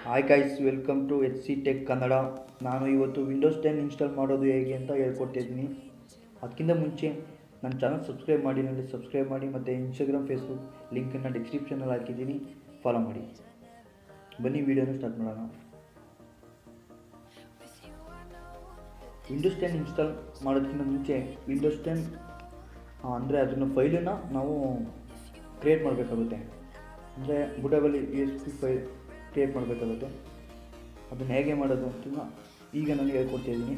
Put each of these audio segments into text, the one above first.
Hi guys, welcome to H C tech Kannada. ನಾನು ಇವತ್ತು Windows 10 install ಮಾಡೋದು ಹೇಗೆ ಅಂತ ಹೇಳ್ಕೊಟ್ಟಿದ್ದೀನಿ. ಅದಕ್ಕಿಂತ ಮುಂಚೆ ನನ್ನ ಚಾನಲ್ ಸಬ್ಸ್ಕ್ರೈಬ್ ಮಾಡಿ ಸಬ್ಸ್ಕ್ರೈಬ್ ಮಾಡಿ ಮತ್ತು ಇನ್ಸ್ಟಾಗ್ರಾಮ್ ಫೇಸ್ಬುಕ್ ಲಿಂಕನ್ನು ಡಿಸ್ಕ್ರಿಪ್ಷನಲ್ಲಿ ಹಾಕಿದ್ದೀನಿ, ಫಾಲೋ ಮಾಡಿ. ಬನ್ನಿ ವಿಡಿಯೋನ ಸ್ಟಾರ್ಟ್ ಮಾಡೋಣ. ವಿಂಡೋಸ್ 10 ಇನ್ಸ್ಟಾಲ್ ಮಾಡೋದಕ್ಕಿಂತ ಮುಂಚೆ ವಿಂಡೋಸ್ 10 ಅಂದರೆ ಅದನ್ನು ಫೈಲನ್ನು ನಾವು ಕ್ರಿಯೇಟ್ ಮಾಡಬೇಕಾಗುತ್ತೆ. ಅಂದರೆ ಬೂಟಬಲ್ USB ಫೈಲ್ ಕ್ರಿಯೇಟ್ ಮಾಡಬೇಕಾಗುತ್ತೆ. ಅದನ್ನು ಹೇಗೆ ಮಾಡೋದು ಅಂತ ಈಗ ನಾನು ಹೇಳ್ಕೊಡ್ತಾಯಿದ್ದೀನಿ.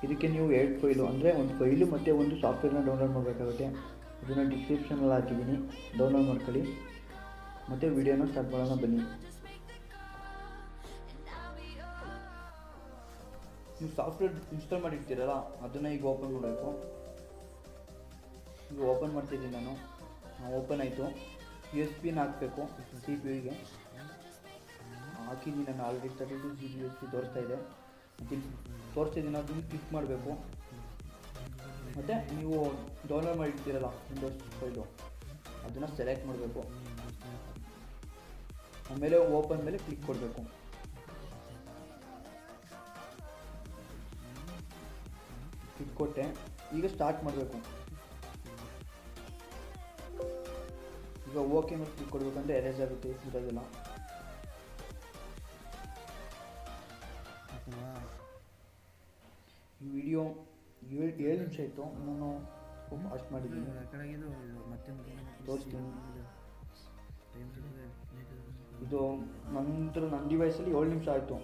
ಇದಕ್ಕೆ ನೀವು 2 ಫೈಲು ಅಂದರೆ ಒಂದು ಫೈಲು ಮತ್ತು ಒಂದು ಸಾಫ್ಟ್ವೇರ್ನ ಡೌನ್ಲೋಡ್ ಮಾಡಬೇಕಾಗುತ್ತೆ. ಅದನ್ನು ಡಿಸ್ಕ್ರಿಪ್ಷನಲ್ಲಿ ಹಾಕಿದ್ದೀನಿ, ಡೌನ್ಲೋಡ್ ಮಾಡ್ಕೊಳ್ಳಿ. ಮತ್ತು ವಿಡಿಯೋನ ಸ್ಟಾರ್ಟ್ ಮಾಡೋಣ ಬನ್ನಿ. ನೀವು ಸಾಫ್ಟ್ವೇರ್ ಇನ್ಸ್ಟಾಲ್ ಮಾಡಿರ್ತೀರಲ್ಲ, ಅದನ್ನು ಈಗ ಓಪನ್ ಮಾಡಬೇಕು. ಈಗ ಓಪನ್ ಮಾಡ್ತಿದ್ದೀನಿ ನಾನು. ಓಪನ್ ಆಯಿತು. USB ಹಾಕಬೇಕು. CPU ಹಾಕಿದ್ದೀನಿ ನಾನು. ಆಲ್ರೆಡಿ 32 GB USB ತೋರಿಸ್ತಾ ಇದೆ. ತೋರಿಸ್ತಿದ್ದೀನಿ, ಅದನ್ನು ಕ್ಲಿಕ್ ಮಾಡಬೇಕು. ಮತ್ತು ನೀವು ಡೌನ್ಲೋಡ್ ಮಾಡಿರ್ತೀರಲ್ಲ ವಿಂಡೋಸ್ ಫೈಲು, ಅದನ್ನು ಸೆಲೆಕ್ಟ್ ಮಾಡಬೇಕು. ಆಮೇಲೆ ಓಪನ್ ಮೇಲೆ ಕ್ಲಿಕ್ ಕೊಡಬೇಕು. ಕ್ಲಿಕ್ ಕೊಟ್ಟೆ. ಈಗ ಸ್ಟಾರ್ಟ್ ಮಾಡಬೇಕು. ಈಗ ಓಕೆ ಮೇಲೆ ಕ್ಲಿಕ್ ಕೊಡಬೇಕಂದ್ರೆ ಎರೇಸ್ ಆಗುತ್ತೆ ಇರೋದಿಲ್ಲ. ಈ ವಿಡಿಯೋ 7 ನಿಮಿಷ ಆಯಿತು. ನಾನು ಫಾಸ್ಟ್ ಮಾಡಿದ್ದೀನಿ, ತೋರಿಸ್ತೀನಿ. ಇದು ನನ್ನ ಡಿವೈಸಲ್ಲಿ 7 ನಿಮಿಷ ಆಯಿತು.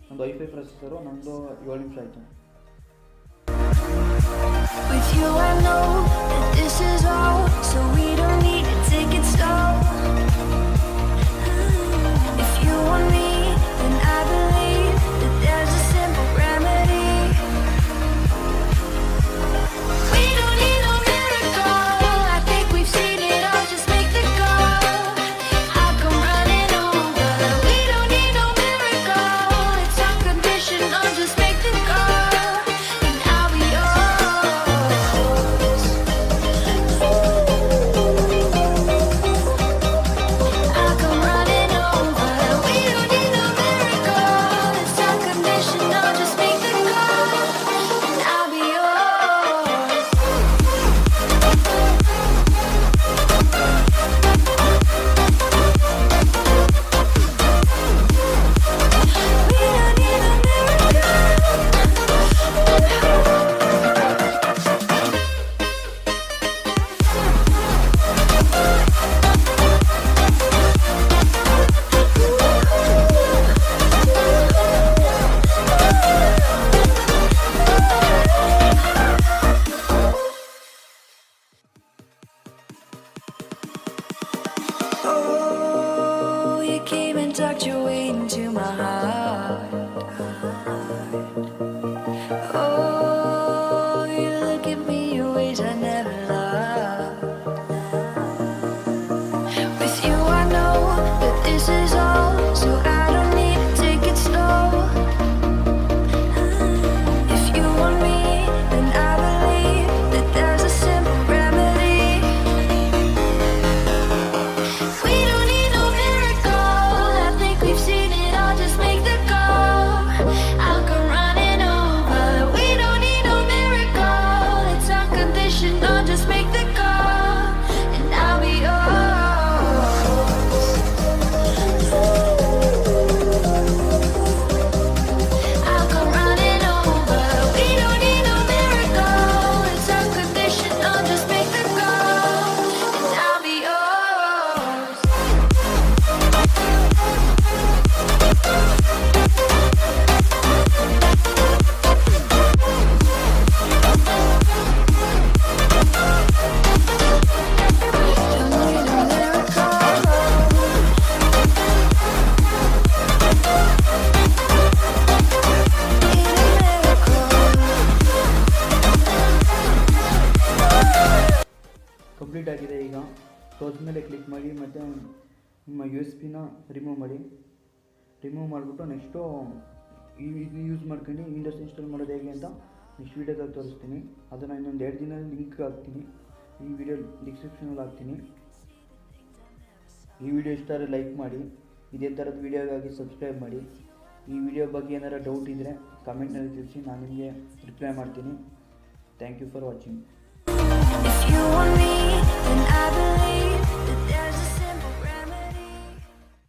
ನಂದು ವೈಫೈ ಪ್ರೊಸೆಸರು, ನಂದು 7 ನಿಮಿಷ ಆಯಿತು. With you I know that this is all, so we don't need to take it slow. If you want me, then I believe that there's a simple remedy. We don't need no miracle, I think we've seen it all, just make the call. I'll come running over. We don't need no miracle, it's unconditional, just make the call. And I'll be yours. I'll come running over. We don't need no miracle, it's unconditional, just make the call. And I'll be yours. We don't need a Oh, you came and tucked your way into my heart. Oh, you look at me in ways I never loved. With you I know that this is all, so I don't need to take it slow. If you want me, then I believe that there's a simple remedy. We don't need no miracle, I think we've seen it all, just make the call. I'll come running over. We don't need no miracle, it's unconditional, just make the call. And I'll be yours. I'll come running over. We don't need no miracle, it's unconditional, just make the call. And I'll be yours. Don't need a miracle. Need a miracle. Complete ಆಗಿದೆ. ಈಗ close ಮೇಲೆ click ಮಾಡಿ ಮತ್ತು ನಿಮ್ಮ USB remove ಮಾಡಿ. Remove ಮಾಡಿಬಿಟ್ಟು next ಇದು use ಮಾಡ್ಕೊಂಡು ವಿಂಡೋಸ್ ಇನ್ಸ್ಟಾಲ್ ಮಾಡೋದು ಹೇಗೆ ಅಂತ ನೆಕ್ಸ್ಟ್ ವೀಡಿಯೋದಲ್ಲಿ ತೋರಿಸ್ತೀನಿ. ಅದನ್ನು ಇನ್ನೊಂದು 2 ದಿನ ಲಿಂಕ್ ಹಾಕ್ತೀನಿ, ಈ ವಿಡಿಯೋ ಡಿಸ್ಕ್ರಿಪ್ಷನಲ್ಲಿ ಹಾಕ್ತೀನಿ. ಈ ವಿಡಿಯೋ ಇಷ್ಟ ಆದರೆ ಲೈಕ್ ಮಾಡಿ, ಇದೇ ಥರದ ವೀಡಿಯೋಗಾಗಿ ಸಬ್ಸ್ಕ್ರೈಬ್ ಮಾಡಿ. ಈ ವಿಡಿಯೋ ಬಗ್ಗೆ ಏನಾರು ಡೌಟ್ ಇದ್ದರೆ ಕಮೆಂಟ್ನಲ್ಲಿ ತಿಳಿಸಿ, ನಾನು ನಿಮಗೆ ರಿಪ್ಲೈ ಮಾಡ್ತೀನಿ. Thank you for watching.